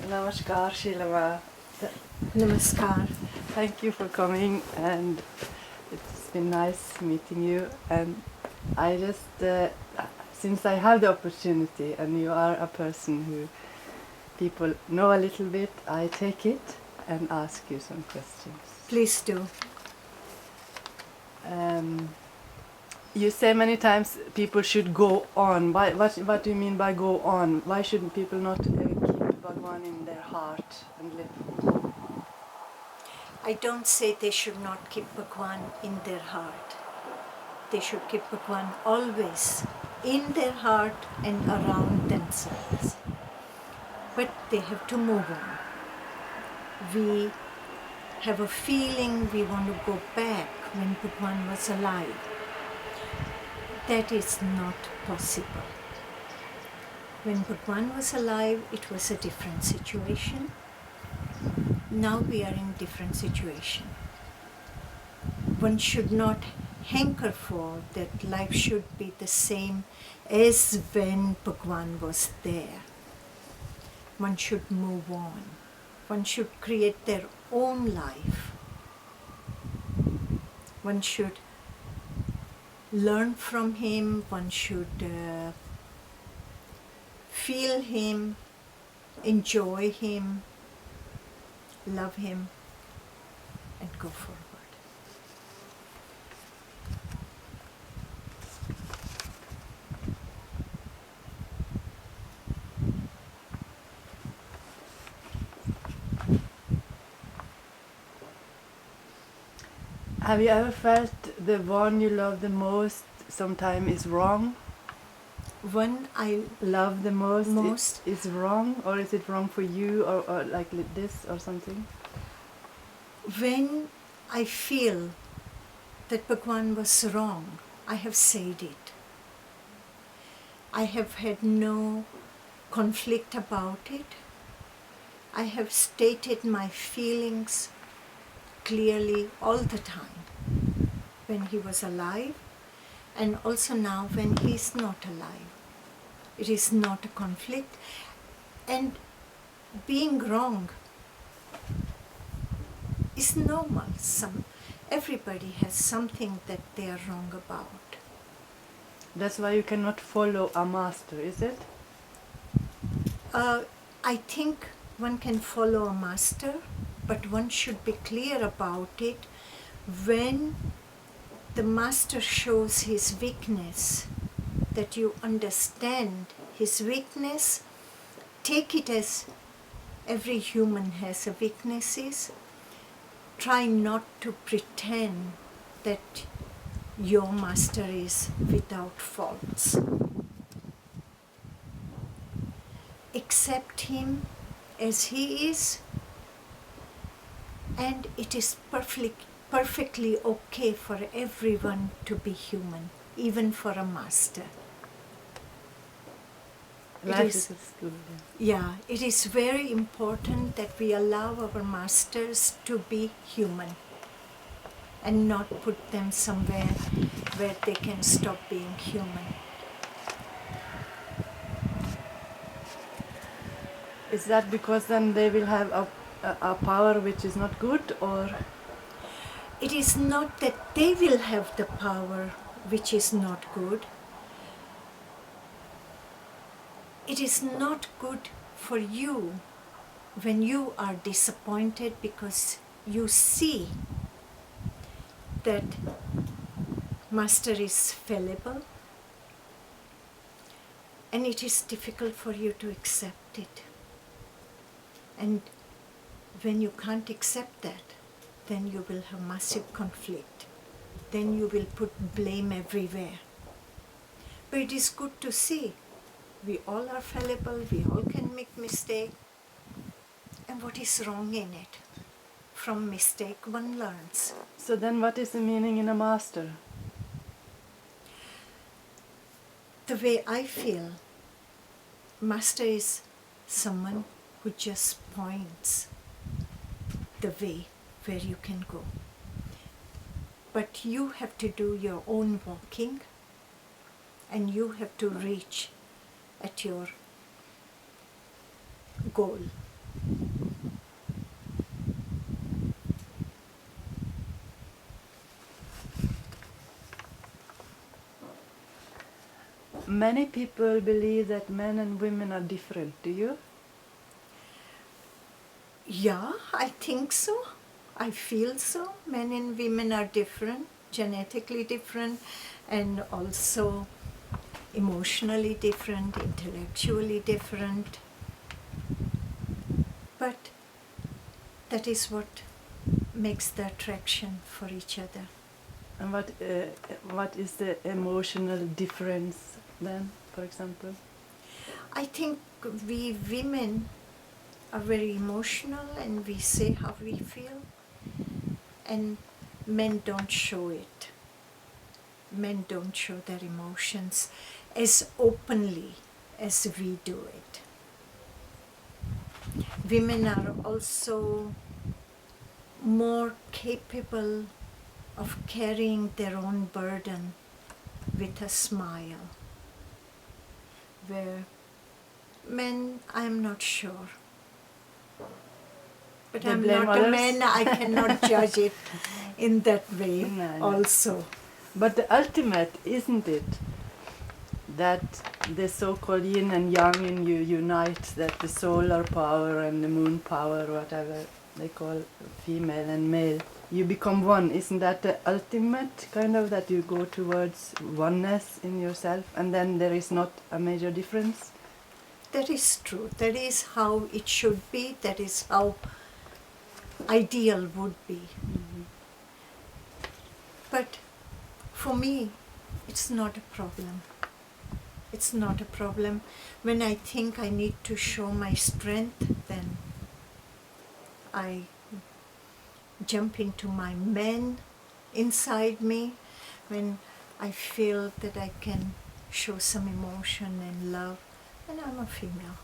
Namaskar, Sheelama. Namaskar. Thank you for coming, and it's been nice meeting you. And I just, since I have the opportunity, and you are a person who people know a little bit, I take it and ask you some questions. Please do. You say many times people should go on. What do you mean by go on? Why shouldn't people not keep Bhagwan in their heart and live? I don't say they should not keep Bhagwan in their heart. They should keep Bhagwan always in their heart and around themselves. But they have to move on. We have a feeling we want to go back when Bhagwan was alive. That is not possible. When Bhagwan was alive, it was a different situation. Now we are in different situation. One should not hanker for that life should be the same as when Bhagwan was there. One should move on. One should create their own life. One should learn from him. One should feel him, enjoy him, love him, and go forward. Have you ever felt the one you love the most sometimes is wrong? One I Love the most, Most. is wrong, or is it wrong for you, or like this or something? when I feel that Bhagwan was wrong, I have said it. I have had no conflict about it. I have stated my feelings clearly all the time when he was alive and also now when he is not alive. It is not a conflict. And being wrong is normal. Everybody has something that they are wrong about. That's why you cannot follow a master, is it? I think one can follow a master, but one should be clear about it. When the master shows his weakness, that you understand his weakness, take it as every human has a weaknesses. Try not to pretend that your master is without faults. Accept him as he is, and it is perfectly okay for everyone to be human, even for a master. Life is- is good. Yeah, it is very important that we allow our masters to be human and not put them somewhere where they can stop being human. Is that because then they will have a power which is not good, or? It is not that they will have the power which is not good. It is not good for you when you are disappointed because you see that Master is fallible, and it is difficult for you to accept it. And when you can't accept that, then you will have massive conflict. Then you will put blame everywhere. But it is good to see we all are fallible, we all can make mistake. And what is wrong in it? From mistake one learns. So then what is the meaning in a master? The way I feel, Master is someone who just points the way where you can go. But you have to do your own walking, and you have to reach at your goal. Many people believe that men and women are different. Do you? Yeah, I think so. I feel so. Men and women are different, genetically different, and also emotionally different, intellectually different. But that is what makes the attraction for each other. And what is the emotional difference then, for example? I think we women are very emotional and we say how we feel, and men don't show it. Men don't show their emotions as openly as we do it. Women are also more capable of carrying their own burden with a smile, where men, I'm not sure. But They I'm blame not a others? man, I cannot judge it in that way No. also. But the ultimate, isn't it, that the so-called yin and yang in you unite, that the solar power and the moon power, whatever they call female and male, you become one. Isn't that the ultimate, kind of, that you go towards oneness in yourself, and then there is not a major difference? That is true. That is how it should be. That is how ideal would be. But for me, it's not a problem. It's not a problem. When I think I need to show my strength, then I jump into my man inside me. When I feel that I can show some emotion and love, then I'm a female.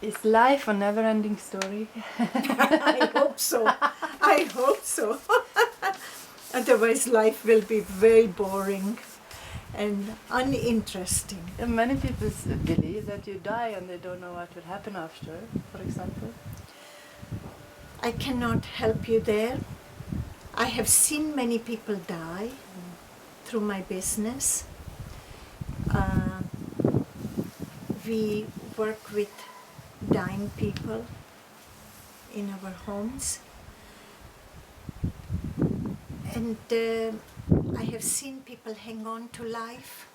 Is life a never-ending story? I hope so. I hope so. Otherwise, life will be very boring and uninteresting. And many people believe that you die and they don't know what will happen after, for example. I cannot help you there. I have seen many people die through my business. We work with dying people in our homes. And I have seen people hang on to life.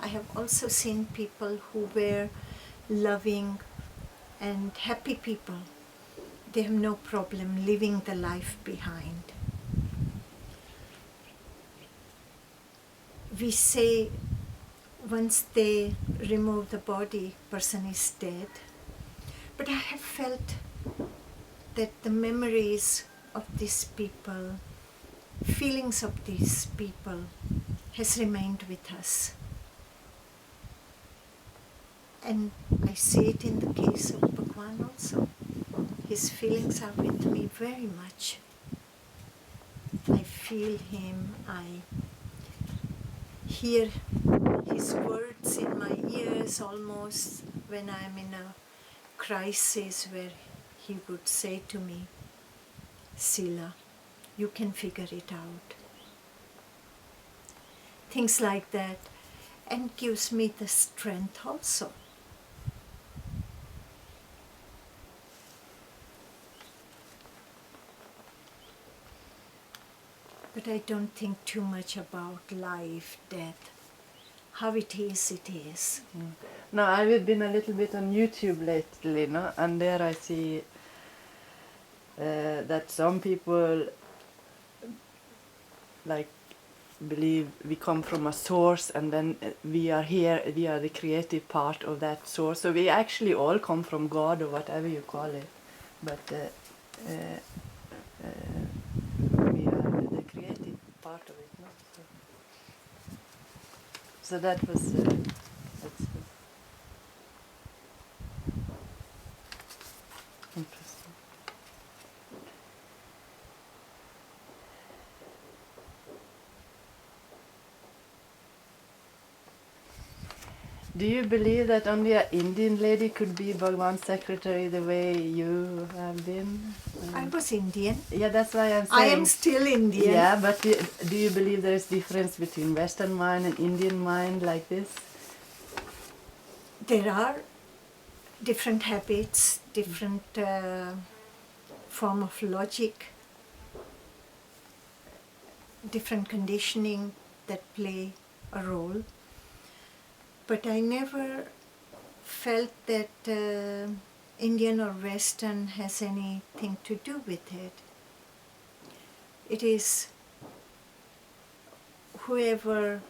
I have also seen people who were loving and happy people. They have no problem leaving the life behind. We say once they remove the body, person is dead. But I have felt that the memories of these people, feelings of these people has remained with us. And I see it in the case of Bhagwan also. His feelings are with me very much. I feel him, I hear his words in my ears almost when I'm in a crisis, where he would say to me, Sheela, you can figure it out. Things like that, and gives me the strength also. But I don't think too much about life, death. How it is, it is. No, I've been a little bit on YouTube lately, no? And there I see that some people like believe we come from a source, and then we are here, we are the creative part of that source. So we actually all come from God, or whatever you call it. But we are the creative part of it, no? So that was that's interesting. Do you believe that only an Indian lady could be Bhagwan's secretary the way you have been? I was Indian. Yeah, that's why I'm I saying. am still Indian. Yeah, but do you believe there's difference between Western mind and Indian mind like this? There are different habits, different form of logic, different conditioning that play a role. But I never felt that Indian or Western has anything to do with it. It is whoever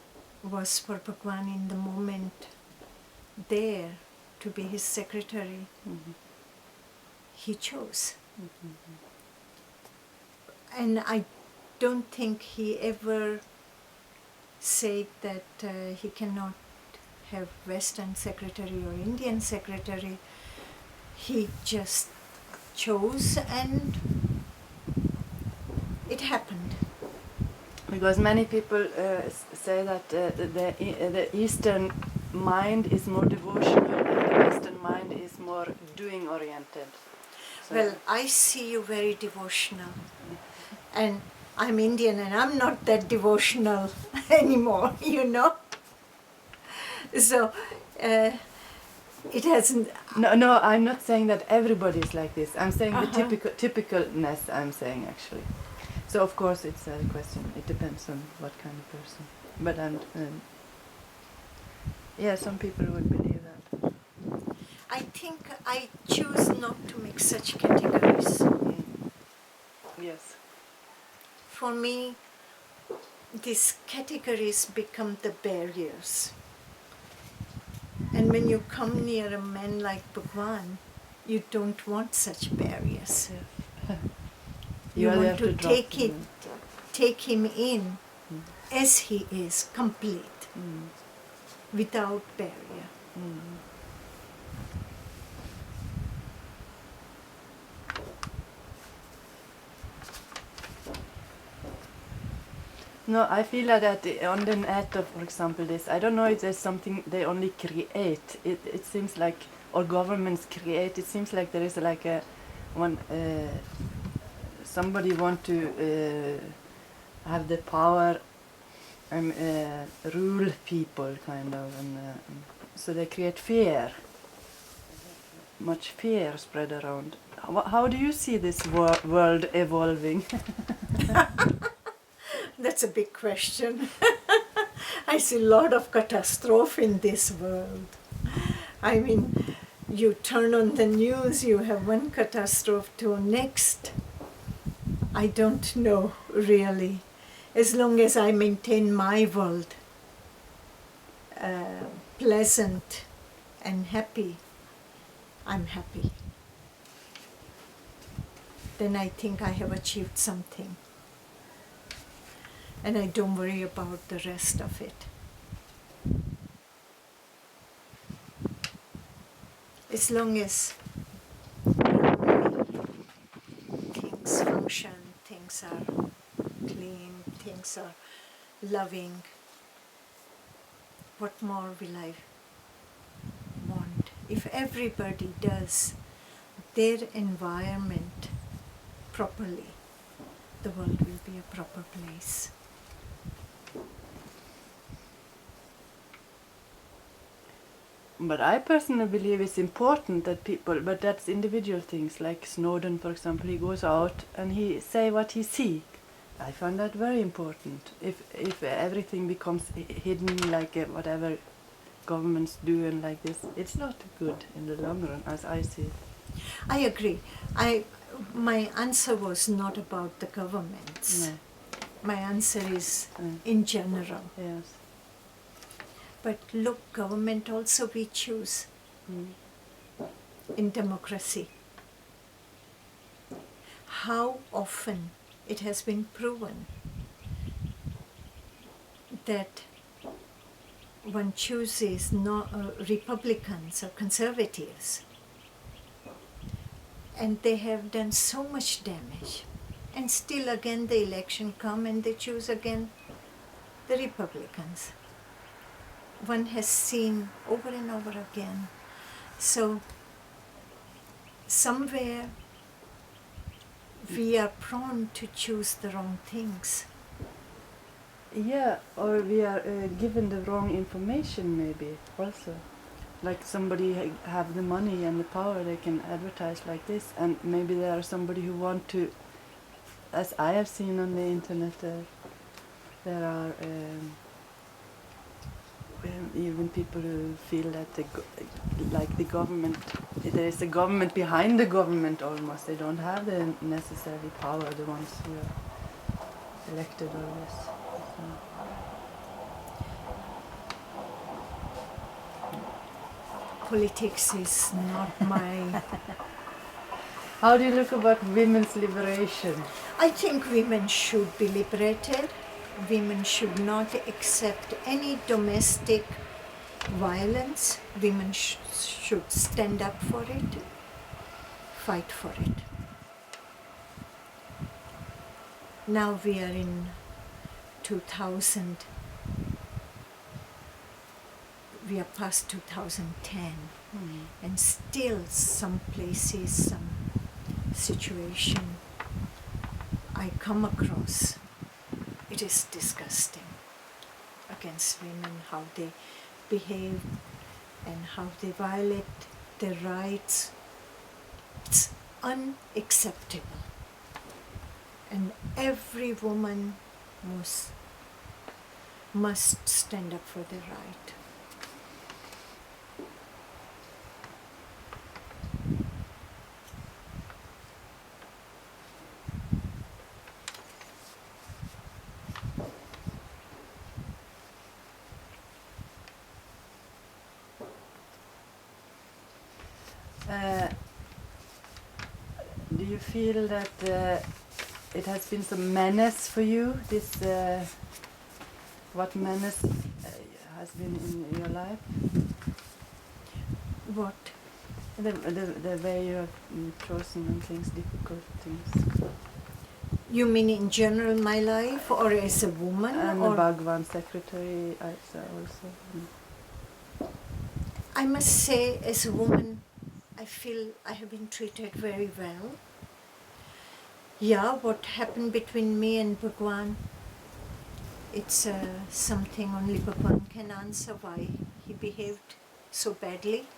was for Bhagwan in the moment there to be his secretary, he chose. And I don't think he ever said that he cannot have Western secretary or Indian secretary. He just chose and it happened. Because many people say that the Eastern mind is more devotional and the Western mind is more doing oriented. So Well, I see you very devotional. And I'm Indian and I'm not that devotional anymore, you know. So it hasn't. no, I'm not saying that everybody is like this. I'm saying the typicalness. I'm saying actually. So of course it's a question. It depends on what kind of person. But yeah, some people would believe that. I think I choose not to make such categories. Yes. For me, these categories become the barriers. And when you come near a man like Bhagwan, you don't want such barriers. Yeah. You only want have to drop take him in as he is, complete, without barrier. No, I feel that on the net, for example, this, I don't know if there's something they only create. It seems like, or governments create, it seems like there is like a one, somebody want to have the power and rule people, kind of, and so they create fear, much fear spread around. How do you see this world evolving? That's a big question. I see a lot of catastrophe in this world. I mean, you turn on the news, you have one catastrophe to next. I don't know, really. As long as I maintain my world pleasant and happy, I'm happy. Then I think I have achieved something. And I don't worry about the rest of it. As long as things function, things are clean, things are loving, what more will I want? If everybody does their environment properly, the world will be a proper place. But I personally believe it's important that people, but that's individual things, like Snowden, for example, he goes out and he say what he see. I find that very important. If everything becomes hidden, like whatever governments do and like this, it's not good in the long run, as I see it. I agree. My answer was not about the governments. No. My answer is in general. Yes. But look, government also we choose in democracy. How often it has been proven that one chooses Republicans or conservatives, and they have done so much damage, and still again the election come and they choose again the Republicans. one has seen over and over again. So somewhere we are prone to choose the wrong things. Yeah, or we are given the wrong information maybe also. Like somebody have the money and the power, they can advertise like this, and maybe there are somebody who want to, as I have seen on the internet, there are even people who feel that like the government, there is a government behind the government almost. They don't have the necessary power, the ones who are elected or this. So. Politics is not my... How do you look about women's liberation? I think women should be liberated. Women should not accept any domestic violence. Women should stand up for it, fight for it. Now we are in 2000. We are past 2010, and still some places, some situation I come across, it is disgusting against women, how they behave and how they violate their rights. It's unacceptable, and every woman must stand up for their right. Do you feel that it has been some menace for you? This, what menace has been in your life? What? The way you have chosen and things, difficult things. You mean in general my life, or as a woman? And or the Bhagwan secretary also. I must say, as a woman, I feel I have been treated very well. Yeah, what happened between me and Bhagwan, it's something only Bhagwan can answer, why he behaved so badly.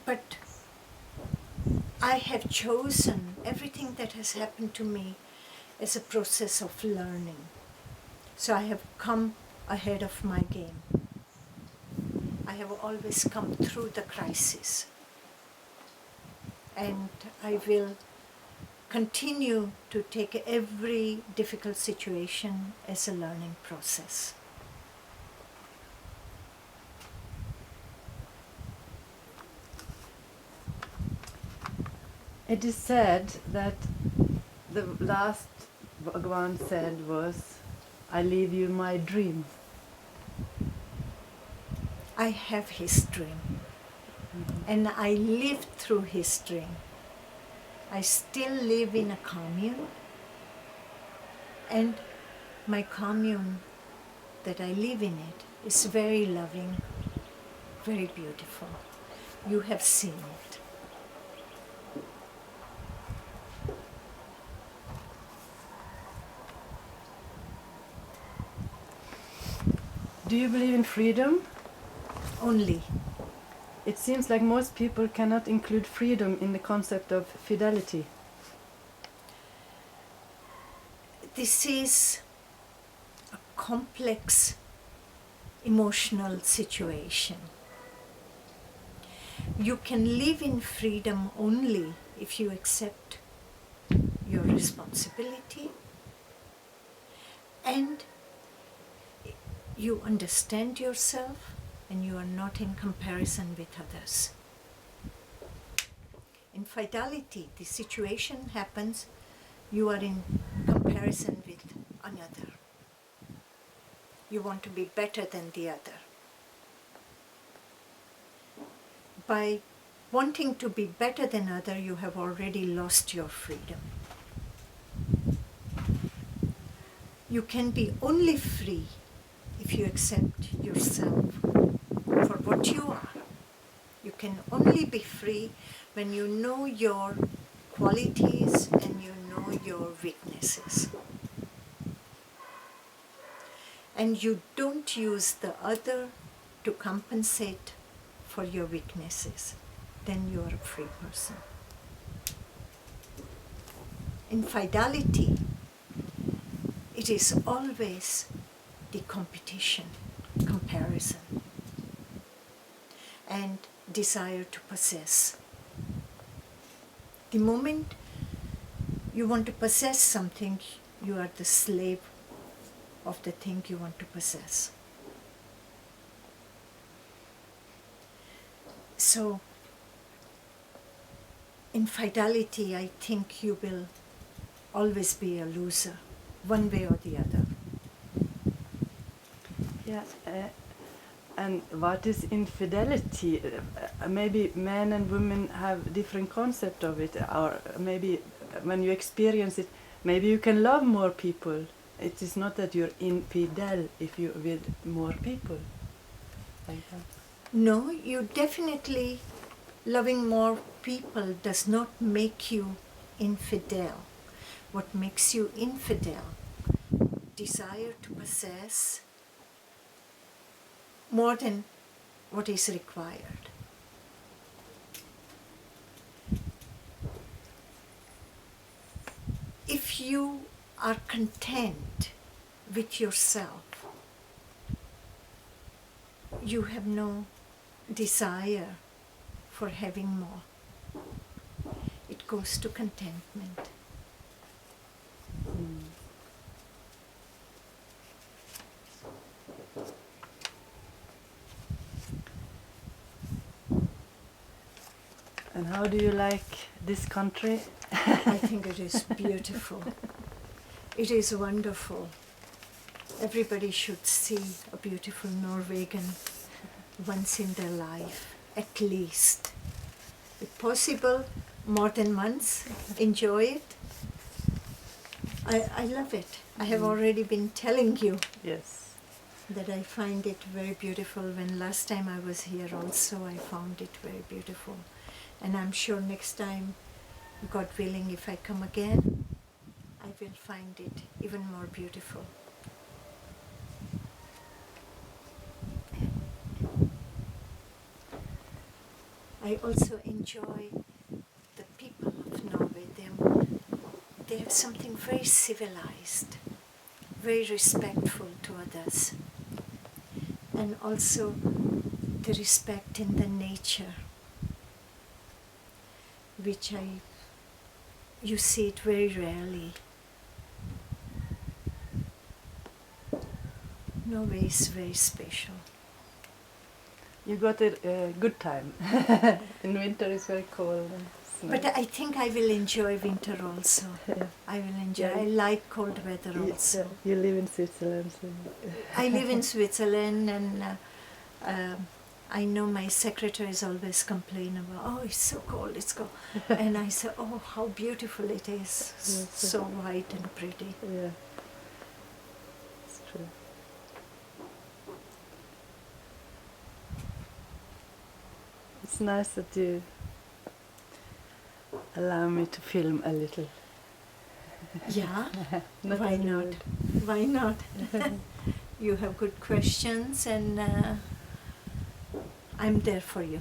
But I have chosen everything that has happened to me as a process of learning. So I have come ahead of my game. I have always come through the crisis. And I will continue to take every difficult situation as a learning process. It is said that the last Bhagwan said was, I leave you my dream. I have his dream, and I lived through his dream. I still live in a commune, and my commune that I live in it is very loving, very beautiful. You have seen it. Do you believe in freedom? Only. It seems like most people cannot include freedom in the concept of fidelity. This is a complex emotional situation. You can live in freedom only if you accept your responsibility and you understand yourself and you are not in comparison with others. In fidelity, the situation happens, you are in comparison with another. You want to be better than the other. By wanting to be better than other, you have already lost your freedom. You can be only free if you accept yourself for what you are. You can only be free when you know your qualities and you know your weaknesses. And you don't use the other to compensate for your weaknesses. Then you are a free person. In fidelity, it is always the competition, comparison, and desire to possess. The moment you want to possess something, you are the slave of the thing you want to possess. So, in fidelity, I think you will always be a loser, one way or the other. Yeah. And what is infidelity? Maybe men and women have different concept of it, or maybe when you experience it, maybe you can love more people. It is not that you're infidel if you're with more people. Like that. No, you definitely, loving more people does not make you infidel. What makes you infidel? Desire to possess more than what is required. If you are content with yourself, you have no desire for having more. It goes to contentment. And how do you like this country? I think it is beautiful. It is wonderful. Everybody should see a beautiful Norwegian once in their life, at least. If possible, more than once. Enjoy it. I love it. I have already been telling you Yes. that I find it very beautiful. When last time I was here also, I found it very beautiful. And I'm sure next time, God willing, if I come again, I will find it even more beautiful. I also enjoy the people of Norway. They have something very civilized, very respectful to others, and also the respect in the nature, which you see it very rarely. Norway is very special. You got a good time. In winter it's very cold and snow. But I think I will enjoy winter also. Yeah. I will enjoy. Yeah. I like cold weather also. You live in Switzerland. So I live in Switzerland, and I know my secretaries always complain about, oh, it's so cold, it's cold. And I say, oh, how beautiful it is. Yes. So white and pretty. Yeah, it's true. It's nice that you allow me to film a little. Yeah, Not why every not? word. Why not? You have good questions, and I'm there for you.